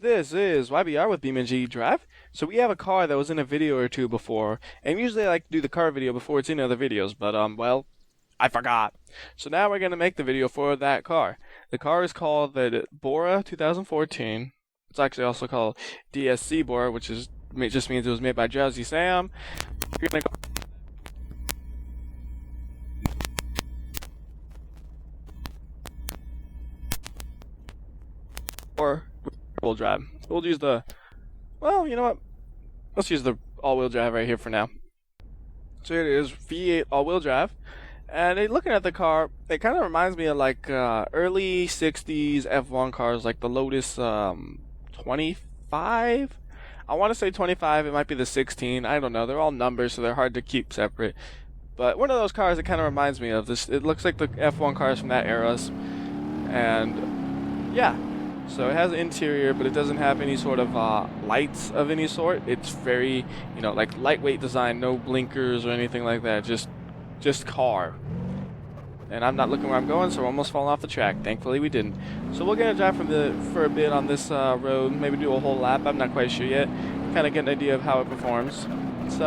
This is YBR with BeamNG.drive. So we have a car that was in a video or two before, and usually I like to do the car video before it's in other videos, but well, I forgot. So now we're gonna make the video for that car. The car is called the Bora 2014. It's actually also called DSC Bora, which just means it was made by Drowsy Sam. You're gonna go or all-wheel drive. We'll use the, well, you know what? Let's use the all-wheel drive right here for now. So here it is, V8 all-wheel drive. And looking at the car, it kind of reminds me of like early 60s F1 cars, like the Lotus 25? I want to say 25, it might be the 16, I don't know. They're all numbers, so they're hard to keep separate. But one of those cars, it kind of reminds me of this. It looks like the F1 cars from that era. And yeah. So it has an interior, but it doesn't have any sort of lights of any sort. It's very, like lightweight design, no blinkers or anything like that. Just car. And I'm not looking where I'm going, so we're almost falling off the track. Thankfully, we didn't. So we're gonna drive for a bit on this road. Maybe do a whole lap. I'm not quite sure yet. Kind of get an idea of how it performs. It's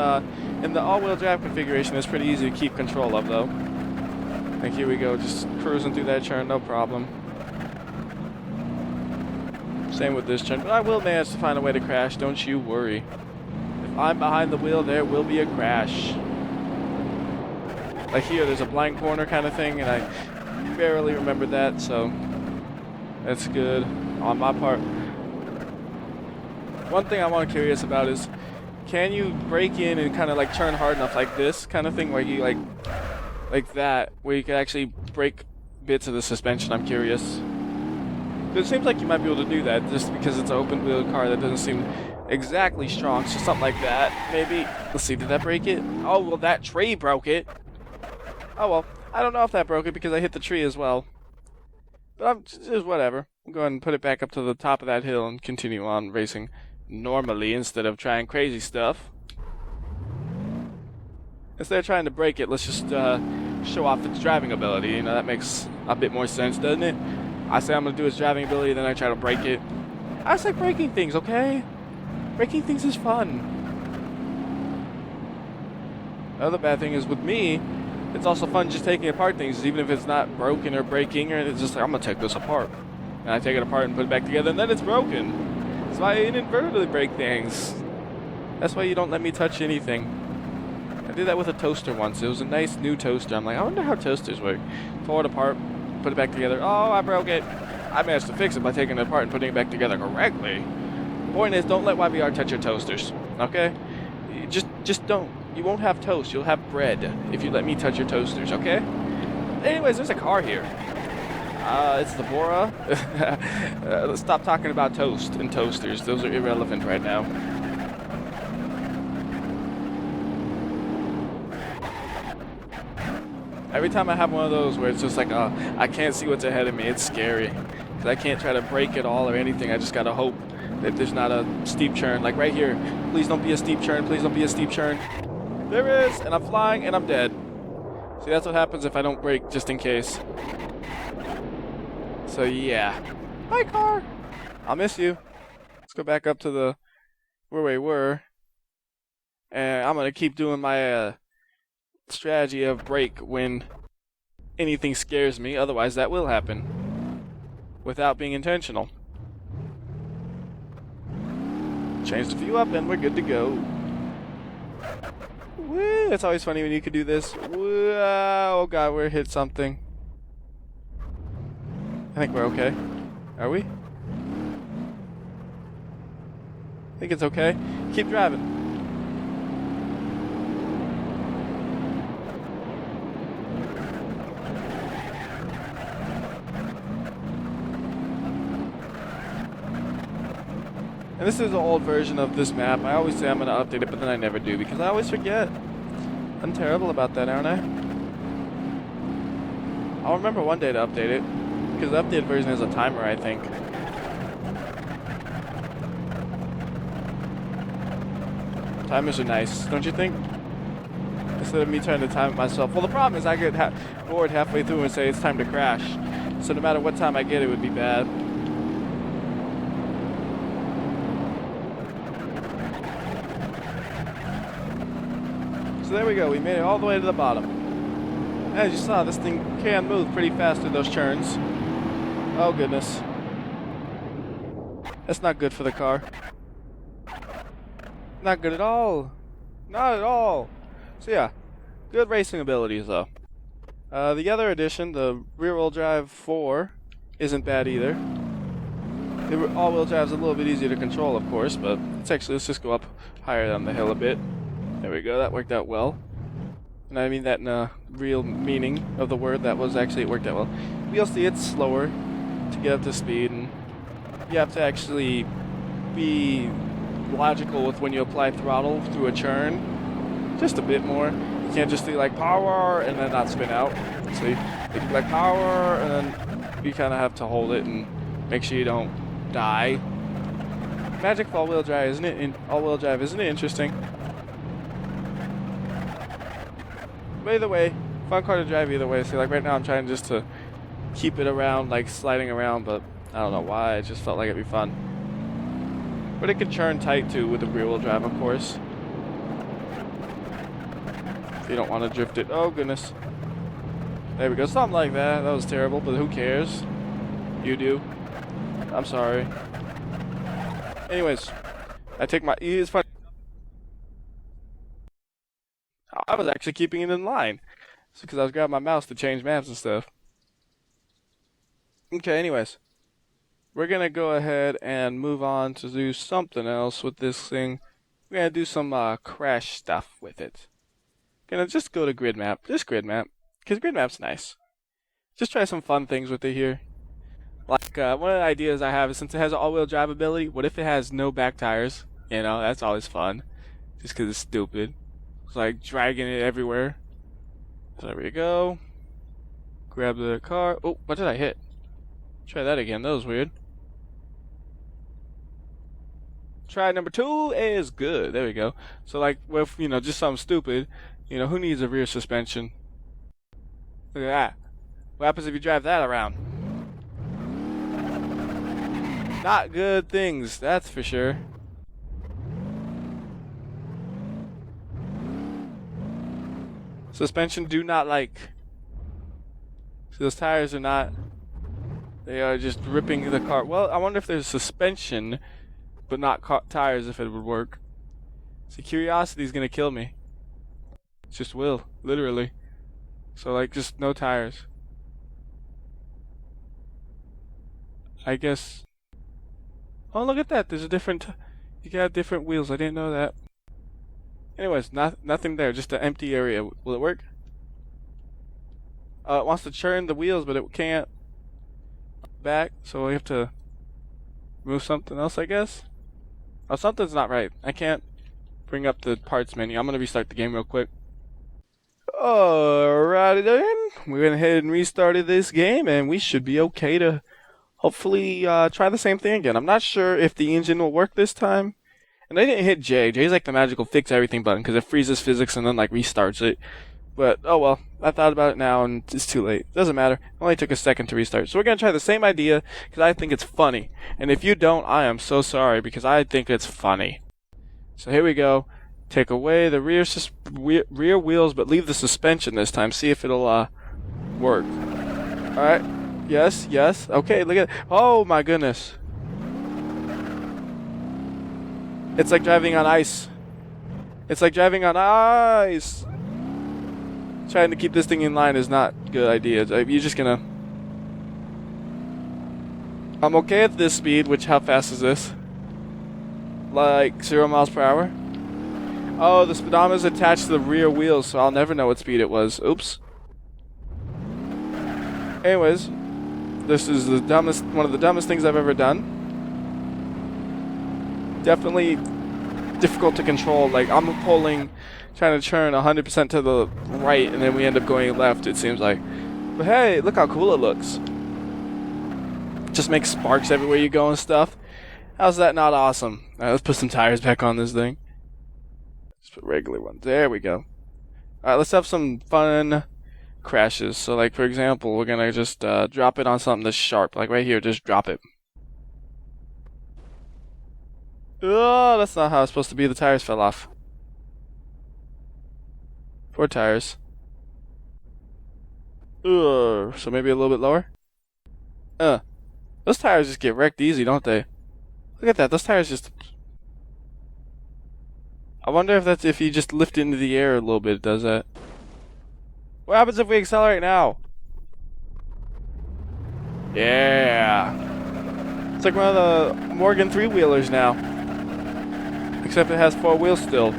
in the all-wheel drive configuration. It's pretty easy to keep control of, though. Like here we go, just cruising through that turn, no problem. Same with this turn, but I will manage to find a way to crash, don't you worry. If I'm behind the wheel, there will be a crash. Like here, there's a blind corner kind of thing, and I barely remember that, so that's good on my part. One thing I'm curious about is, can you break in and kind of like turn hard enough like this kind of thing, where you like that, where you can actually break bits of the suspension? I'm curious. It seems like you might be able to do that just because it's an open wheel car that doesn't seem exactly strong. So something like that, maybe. Let's see, did that break it? Oh, well, that tree broke it. Oh, well, I don't know if that broke it because I hit the tree as well. But just whatever. I'll go ahead and put it back up to the top of that hill and continue on racing normally instead of trying crazy stuff. Instead of trying to break it, let's just show off its driving ability. That makes a bit more sense, doesn't it? I say I'm going to do its driving ability, then I try to break it. I just like breaking things, okay? Breaking things is fun. The other bad thing is with me, it's also fun just taking apart things, even if it's not broken or breaking, or it's just like, I'm going to take this apart. And I take it apart and put it back together, and then it's broken. That's why I inadvertently break things. That's why you don't let me touch anything. I did that with a toaster once. It was a nice new toaster. I'm like, I wonder how toasters work. Tore it apart. Put it back together. Oh, I broke it. I managed to fix it by taking it apart and putting it back together correctly. Point is, don't let YBR touch your toasters, okay? Just don't. You won't have toast. You'll have bread if you let me touch your toasters, okay? Anyways, there's a car here. It's the Bora. Let's stop talking about toast and toasters. Those are irrelevant right now. Every time I have one of those where it's just like, I can't see what's ahead of me, it's scary. Because I can't try to break it all or anything. I just gotta hope that there's not a steep turn. Like right here, please don't be a steep turn, please don't be a steep turn. There is, and I'm flying, and I'm dead. See, that's what happens if I don't brake, just in case. So yeah. Bye, car! I'll miss you. Let's go back up to where we were. And I'm gonna keep doing my, strategy of brake when anything scares me, otherwise that will happen without being intentional. Change the view up and we're good to go. Woo, it's always funny when you can do this. Woo, oh god, we hit something. I think we're okay. Are we? I think it's okay. Keep driving. And this is an old version of this map. I always say I'm going to update it, but then I never do because I always forget. I'm terrible about that, aren't I? I'll remember one day to update it because the updated version has a timer, I think. Timers are nice, don't you think? Instead of me trying to time it myself. Well, the problem is I get bored halfway through and say it's time to crash. So no matter what time I get, it would be bad. So there we go. We made it all the way to the bottom. As you saw, this thing can move pretty fast through those turns. Oh, goodness. That's not good for the car. Not good at all. Not at all. So yeah, good racing abilities though. The other edition, the rear-wheel drive 4, isn't bad either. The all-wheel drive is a little bit easier to control, of course, but let's just go up higher down the hill a bit. There we go, that worked out well. And I mean that in a real meaning of the word, it worked out well. You'll see it's slower to get up to speed, and you have to actually be logical with when you apply throttle through a turn, just a bit more. You can't just do like power and then not spin out. So you do like power and then you kind of have to hold it and make sure you don't die. Magic of all-wheel drive, isn't it? Isn't it interesting? But either way, fun car to drive either way. See, like right now I'm trying just to keep it around, like sliding around, but I don't know why. I just felt like it'd be fun. But it can churn tight too with the rear-wheel drive, of course. If you don't want to drift it. Oh goodness. There we go. Something like that. That was terrible, but who cares? You do. I'm sorry. Anyways, I take my. It's fun. I was actually keeping it in line. It's because I was grabbing my mouse to change maps and stuff. Okay, anyways. We're going to go ahead and move on to do something else with this thing. We're going to do some crash stuff with it. Gonna just go to grid map. Just grid map. Because grid map's nice. Just try some fun things with it here. Like, one of the ideas I have is since it has an all-wheel drive ability, what if it has no back tires? You know, that's always fun. Just because it's stupid. It's like dragging it everywhere. So there we go. Grab the car. Oh, what did I hit? Try that again. That was weird. Try number 2 is good. There we go. So like with, you know, just something stupid, you know, who needs a rear suspension? Look at that. What happens if you drive that around? Not good things, that's for sure. Suspension do not like. So those tires are not. They are just ripping the car. Well, I wonder if there's suspension, but not tires, if it would work. See, curiosity is gonna kill me. It just will, literally. So like, just no tires. I guess. Oh, look at that. There's a different. You got different wheels. I didn't know that. Anyways, nothing there. Just an empty area. Will it work? It wants to churn the wheels, but it can't. Back, so we have to move something else, I guess. Oh, something's not right. I can't bring up the parts menu. I'm gonna restart the game real quick. Alrighty then. We went ahead and restarted this game, and we should be okay to hopefully try the same thing again. I'm not sure if the engine will work this time. And I didn't hit J. J's like the magical fix everything button because it freezes physics and then like restarts it. But oh well, I thought about it now and it's too late. Doesn't matter. It only took a second to restart. So we're gonna try the same idea because I think it's funny. And if you don't, I am so sorry because I think it's funny. So here we go. Take away the rear wheels, but leave the suspension this time. See if it'll work. All right. Yes. Yes. Okay. Look at. Oh my goodness. It's like driving on ice. It's like driving on ice. Trying to keep this thing in line is not a good idea. You're just gonna. I'm okay at this speed, which how fast is this? Like 0 miles per hour? Oh, the speedometer is attached to the rear wheels, so I'll never know what speed it was. Oops. Anyways, this is the dumbest, one of the dumbest things I've ever done. Definitely difficult to control. Like I'm trying to turn 100% to the right, and then we end up going left. It seems like. But hey, look how cool it looks. Just makes sparks everywhere you go and stuff. How's that not awesome? All right, let's put some tires back on this thing. Just put regular ones. There we go. All right, let's have some fun crashes. So, like for example, we're gonna just drop it on something that's sharp, like right here. Just drop it. Oh, that's not how it's supposed to be. The tires fell off. 4 tires. So maybe a little bit lower? Those tires just get wrecked easy, don't they? Look at that, those tires just... I wonder if that's if you just lift it into the air a little bit, it does that. What happens if we accelerate now? Yeah! It's like one of the Morgan 3-wheelers now. Except it has 4 wheels still.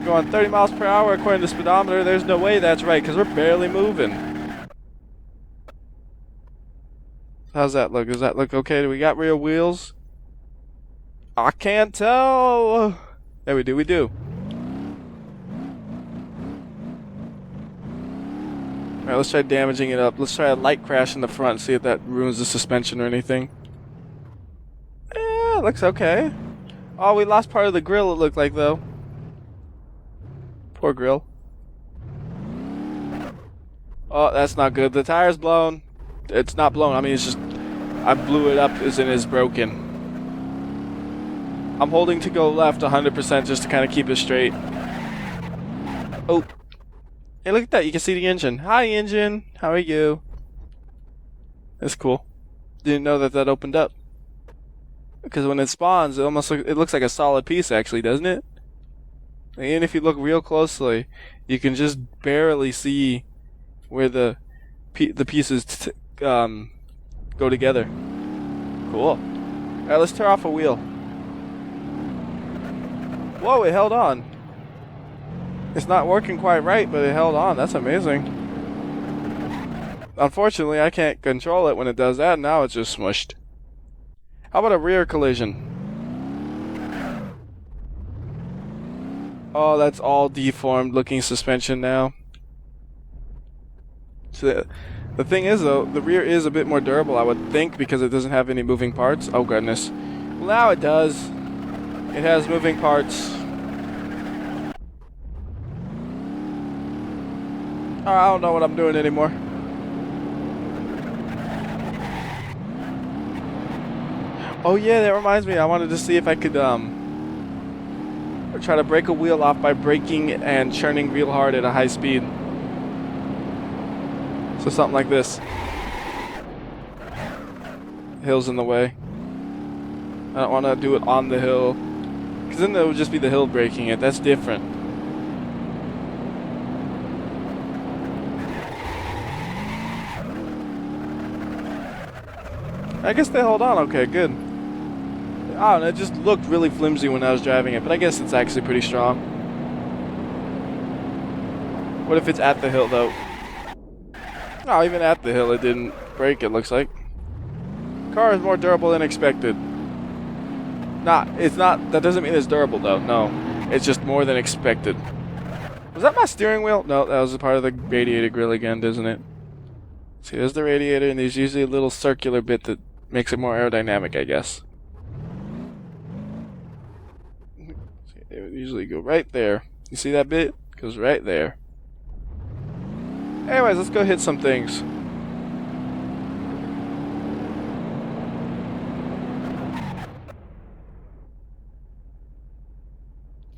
Going 30 miles per hour according to the speedometer. There's no way that's right because we're barely moving. How's that look? Does that look okay? Do we got rear wheels? I can't tell. Yeah, we do. We do. Alright, let's try damaging it up. Let's try a light crash in the front. See if that ruins the suspension or anything. Yeah, looks okay. Oh, we lost part of the grill, it looked like, though. Poor grill. Oh, that's not good. The tire's blown. It's not blown. I mean, it's just... I blew it up as in it's broken. I'm holding to go left 100% just to kind of keep it straight. Oh. Hey, look at that. You can see the engine. Hi, engine. How are you? That's cool. Didn't know that that opened up. Because when it spawns, it almost it looks like a solid piece, actually, doesn't it? And if you look real closely, you can just barely see where the pieces go together. Cool. Alright, let's tear off a wheel. Whoa, it held on. It's not working quite right, but it held on. That's amazing. Unfortunately, I can't control it when it does that. Now it's just smushed. How about a rear collision? Oh, that's all deformed looking suspension now. So the thing is, though, the rear is a bit more durable, I would think, because it doesn't have any moving parts. Oh, goodness. Well, now it does. It has moving parts. Oh, I don't know what I'm doing anymore. Oh, yeah, that reminds me. I wanted to see if I could, try to break a wheel off by braking and churning real hard at a high speed. So something like this. Hill's in the way. I don't want to do it on the hill, because then it would just be the hill braking it. That's different. I guess they hold on okay, good. I don't know, it just looked really flimsy when I was driving it, but I guess it's actually pretty strong. What if it's at the hill, though? Oh, even at the hill it didn't break, it looks like. Car is more durable than expected. It's not, that doesn't mean it's durable, though, no. It's just more than expected. Was that my steering wheel? No, that was a part of the radiator grill again, isn't it? See, there's the radiator, and there's usually a little circular bit that makes it more aerodynamic, I guess. It would usually go right there. You see that bit? It goes right there. Anyways, let's go hit some things.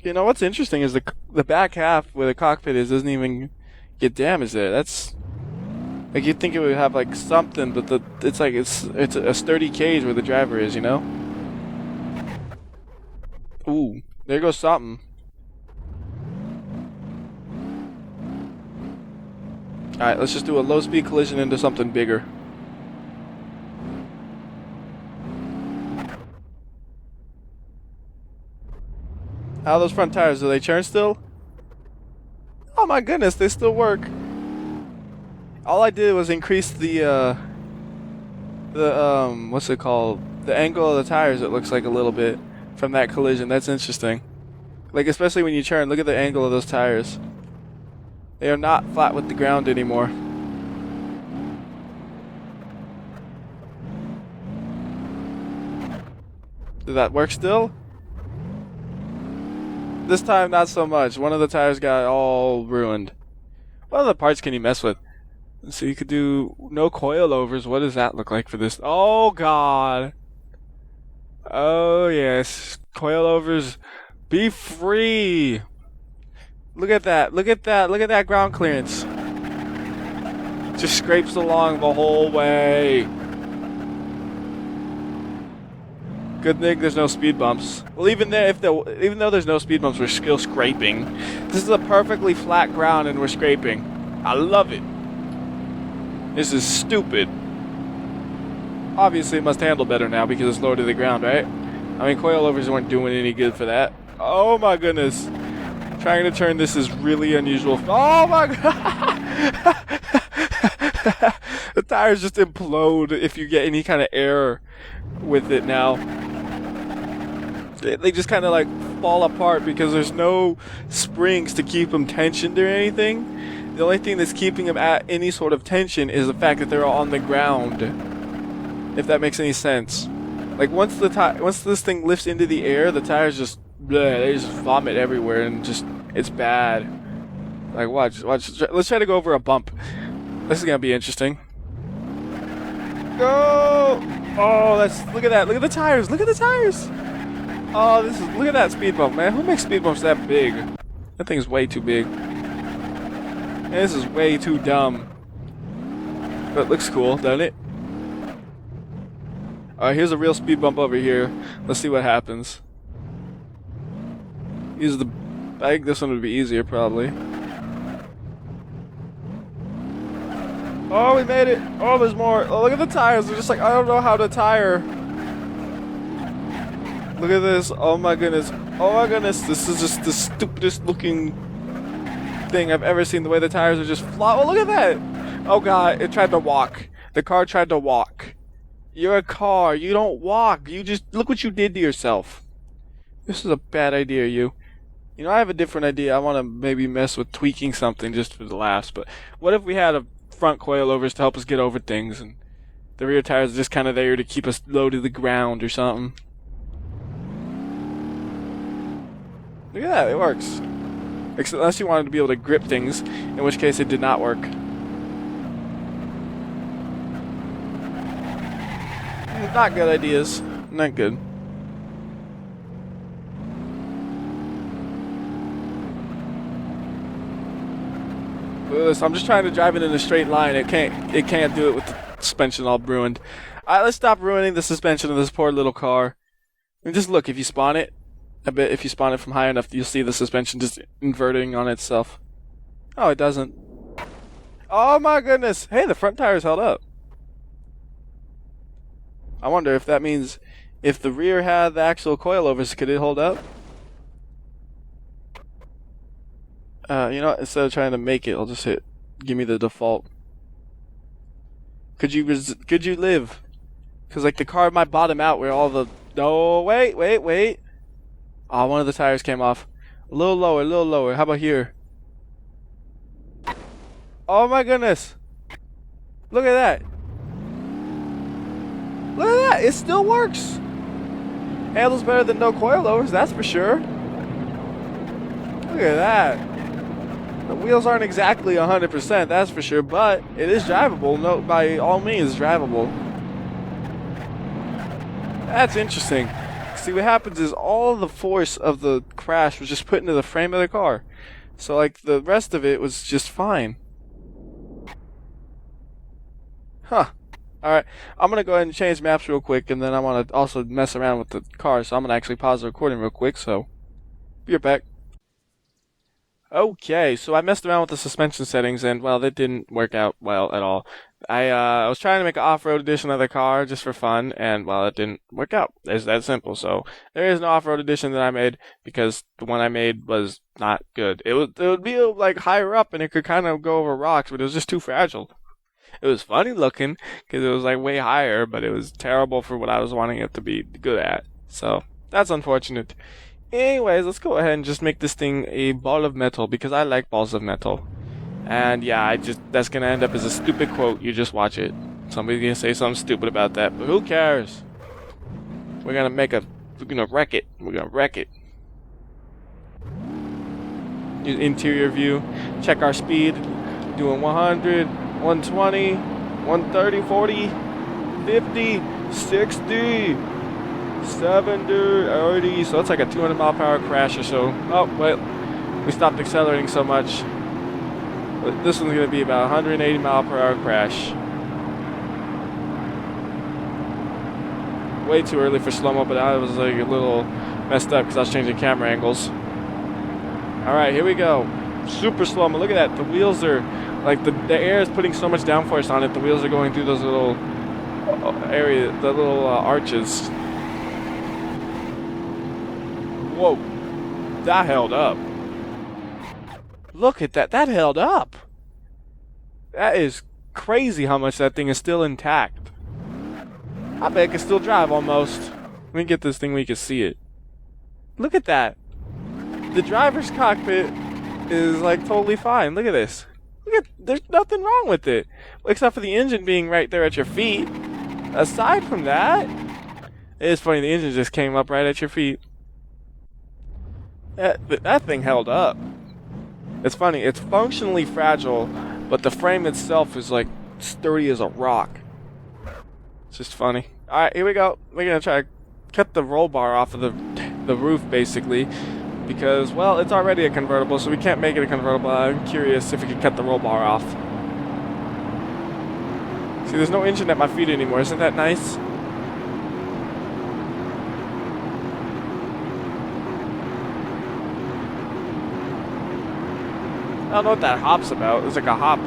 You know what's interesting is the back half where the cockpit is doesn't even get damaged there. That's like you'd think it would have like something, but it's like it's a sturdy cage where the driver is, you know. Ooh. There goes something. Alright, let's just do a low-speed collision into something bigger. How are those front tires? Do they churn still? Oh my goodness, they still work. All I did was increase the what's it called? The angle of the tires, it looks like a little bit. From that collision. That's interesting. Like, especially when you turn, look at the angle of those tires. They are not flat with the ground anymore. Did that work still? This time, not so much. One of the tires got all ruined. What other parts can you mess with? So you could do no coilovers. What does that look like for this? Oh, God. Oh yes, coilovers, be free. Look at that! Look at that! Look at that ground clearance. Just scrapes along the whole way. Good thing there's no speed bumps. Well, even though there's no speed bumps, we're still scraping. This is a perfectly flat ground and we're scraping. I love it. This is stupid. Obviously, it must handle better now because it's lower to the ground, right? I mean, coilovers weren't doing any good for that. Oh my goodness. Trying to turn this is really unusual. Oh my god. The tires just implode if you get any kind of air with it now. They just kind of like fall apart because there's no springs to keep them tensioned or anything. The only thing that's keeping them at any sort of tension is the fact that they're on the ground. If that makes any sense. Like once this thing lifts into the air, the tires just they just vomit everywhere and just it's bad. Like watch. Let's try to go over a bump. This is gonna be interesting. Go! Oh, look at that. Look at the tires. Look at the tires. Oh, look at that speed bump, man. Who makes speed bumps that big? That thing's way too big. Man, this is way too dumb. But it looks cool, doesn't it? Alright, here's a real speed bump over here. Let's see what happens. I think this one would be easier, probably. Oh, we made it! Oh, there's more! Oh, look at the tires! They're just like, I don't know how to tire. Look at this! Oh my goodness! Oh my goodness! This is just the stupidest looking thing I've ever seen. The way the tires are just fly. Oh, look at that! Oh god! It tried to walk. The car tried to walk. You're a car. You don't walk. You just look what you did to yourself. This is a bad idea, you. You know, I have a different idea. I want to maybe mess with tweaking something just for the laughs. But what if we had a front coilovers to help us get over things, and the rear tires are just kind of there to keep us low to the ground or something? Look at that, it works. Unless you wanted to be able to grip things, in which case it did not work. Not good ideas. Not good. I'm just trying to drive it in a straight line. It can't do it with the suspension all ruined. Alright, let's stop ruining the suspension of this poor little car. And just look, if you spawn it, I bet if you spawn it from high enough, you'll see the suspension just inverting on itself. Oh, it doesn't. Oh my goodness! Hey, the front tire's held up. I wonder if that means if the rear had the actual coilovers, could it hold up? You know what? Instead of trying to make it, I'll just hit give me the default. Could you live? Because like the car might bottom out where all the... No, wait. Oh, one of the tires came off. A little lower. How about here? Oh my goodness. Look at that. Look at that. It still works. Handles better than no coilovers, that's for sure. Look at that. The wheels aren't exactly 100%, that's for sure, but it is drivable. No, by all means, drivable. That's interesting. See, what happens is all the force of the crash was just put into the frame of the car. So, like, the rest of it was just fine. Huh. Alright, I'm going to go ahead and change maps real quick, and then I want to also mess around with the car, so I'm going to actually pause the recording real quick, so be right back. Okay, so I messed around with the suspension settings, and, well, that didn't work out well at all. I was trying to make an off-road edition of the car just for fun, and, well, it didn't work out. It's that simple. So there is no off-road edition that I made because the one I made was not good. It would be, like, higher up, and it could kind of go over rocks, but it was just too fragile. It was funny looking because it was, like, way higher, but it was terrible for what I was wanting it to be good at. So that's unfortunate. Anyways, let's go ahead and just make this thing a ball of metal because I like balls of metal. And yeah, that's gonna end up as a stupid quote. You just watch it. Somebody's gonna say something stupid about that, but who cares? We're gonna wreck it. We're gonna wreck it. Interior view. Check our speed. Doing 100, 120, 130, 40, 50, 60, 70, so it's like a 200 mile per hour crash or so. Oh, wait, we stopped accelerating so much. But this one's gonna be about 180 mile per hour crash. Way too early for slow-mo, but I was like a little messed up because I was changing camera angles. Alright, here we go. Super slow-mo. Look at that. The wheels are, like, the air is putting so much downforce on it. The wheels are going through those little arches. Whoa. That held up. Look at that. That held up. That is crazy how much that thing is still intact. I bet it can still drive almost. Let me get this thing where you can see it. Look at that. The driver's cockpit is like totally fine. Look at this. Look at, there's nothing wrong with it. Except for the engine being right there at your feet. Aside from that, it is funny, the engine just came up right at your feet. That thing held up. It's funny, it's functionally fragile, but the frame itself is like sturdy as a rock. It's just funny. Alright, here we go. We're gonna try to cut the roll bar off of the roof basically. Because, well, it's already a convertible, so we can't make it a convertible. I'm curious if we can cut the roll bar off. See, there's no engine at my feet anymore. Isn't that nice? I don't know what that hop's about. It's like a hop.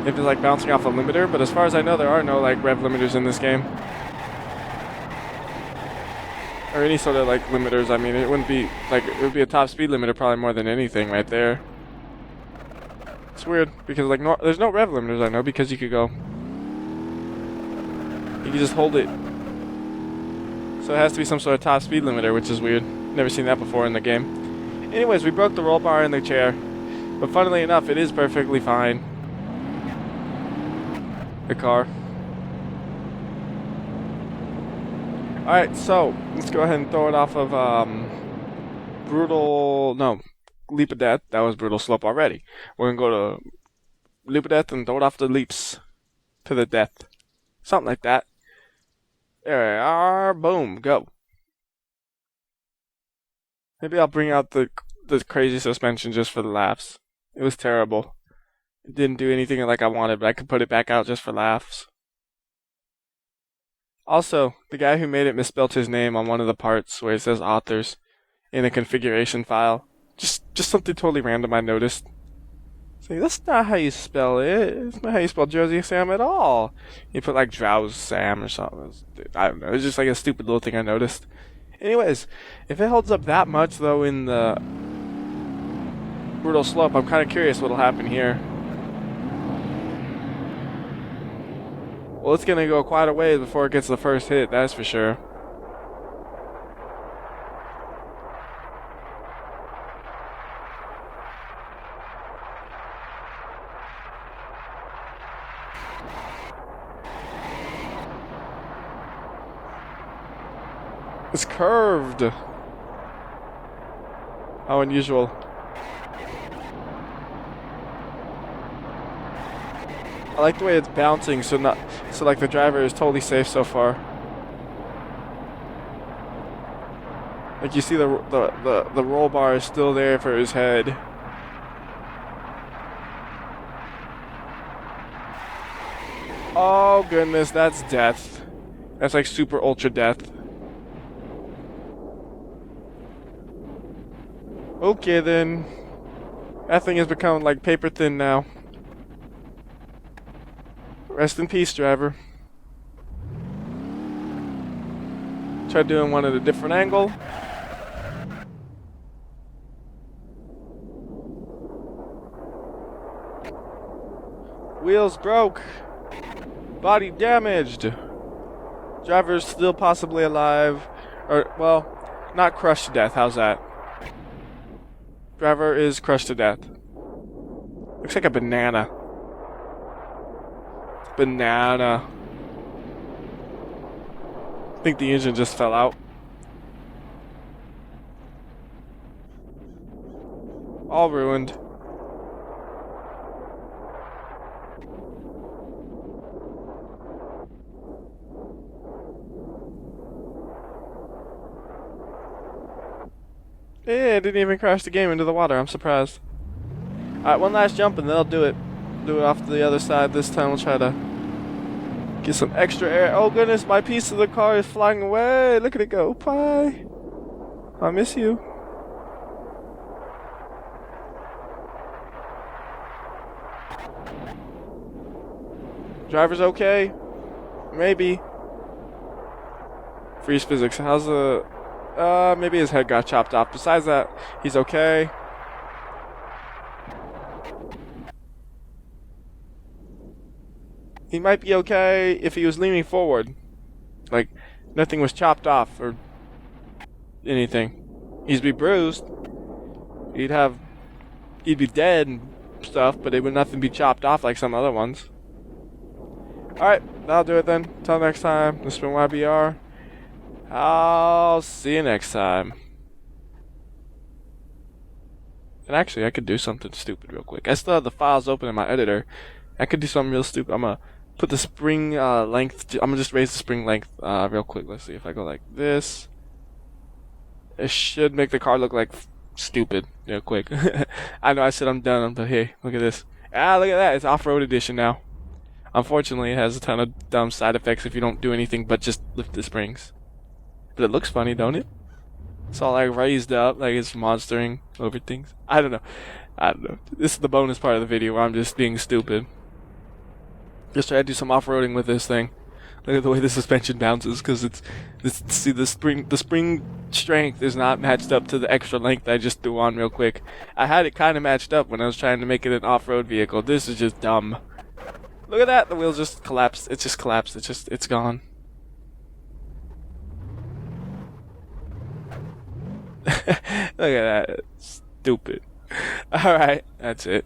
If it's like bouncing off a limiter, but as far as I know, there are no like rev limiters in this game. Or any sort of like limiters. I mean, it wouldn't be like, it would be a top speed limiter probably more than anything right there. It's weird because like there's no rev limiters I know, because you could go, you can just hold it. So it has to be some sort of top speed limiter, which is weird. Never seen that before in the game. Anyways, we broke the roll bar in the chair, but funnily enough, it is perfectly fine. The car. Alright, so let's go ahead and throw it off of Leap of Death. That was Brutal Slope already. We're gonna go to Leap of Death and throw it off the leaps to the death. Something like that. There we are. Boom. Go. Maybe I'll bring out the crazy suspension just for the laughs. It was terrible. It didn't do anything like I wanted, but I could put it back out just for laughs. Also, the guy who made it misspelled his name on one of the parts where it says authors in a configuration file. Just something totally random I noticed. See, that's not how you spell it. It's not how you spell Jersey Sam at all. You put like Drowse Sam or something. I don't know. It's just like a stupid little thing I noticed. Anyways, if it holds up that much though in the Brutal Slope, I'm kind of curious what'll happen here. Well, it's gonna go quite a ways before it gets the first hit, that's for sure. It's curved. How unusual. I like the way it's bouncing, so like the driver is totally safe so far. Like you see the roll bar is still there for his head. Oh goodness, that's death. That's like super ultra death. Okay then. That thing has become like paper thin now. Rest in peace, driver. Try doing one at a different angle. Wheels broke. Body damaged. Driver's still possibly alive. Or, well, not crushed to death. How's that? Driver is crushed to death. Looks like a banana. Banana. I think the engine just fell out. All ruined. Yeah, it didn't even crash the game into the water. I'm surprised. Alright, one last jump and then I'll do it. Do it off to the other side. This time we'll try to get some extra air. Oh goodness, my piece of the car is flying away. Look at it go. Bye. I miss you. Driver's okay? Maybe. Freeze physics. How's the... maybe his head got chopped off. Besides that, he's okay. He might be okay if he was leaning forward. Like, nothing was chopped off or anything. He'd be bruised. He'd be dead and stuff, but it would nothing be chopped off like some other ones. Alright, that'll do it then. Till next time, this has been WhyBeAre. I'll see you next time. And actually, I could do something stupid real quick. I still have the files open in my editor. I could do something real stupid. I'm gonna put the spring length. I'm gonna just raise the spring length real quick. Let's see if I go like this. It should make the car look like stupid real quick. I know I said I'm done, but hey, look at this. Ah, look at that. It's off-road edition now. Unfortunately, it has a ton of dumb side effects if you don't do anything but just lift the springs. But it looks funny, don't it? It's all like raised up, like it's monstering over things. I don't know. This is the bonus part of the video where I'm just being stupid. Just try to do some off-roading with this thing. Look at the way the suspension bounces, because see the spring strength is not matched up to the extra length I just threw on real quick. I had it kind of matched up when I was trying to make it an off-road vehicle. This is just dumb. Look at that, the wheels just collapsed. It just collapsed. It's gone. Look at that. Stupid. Alright, that's it.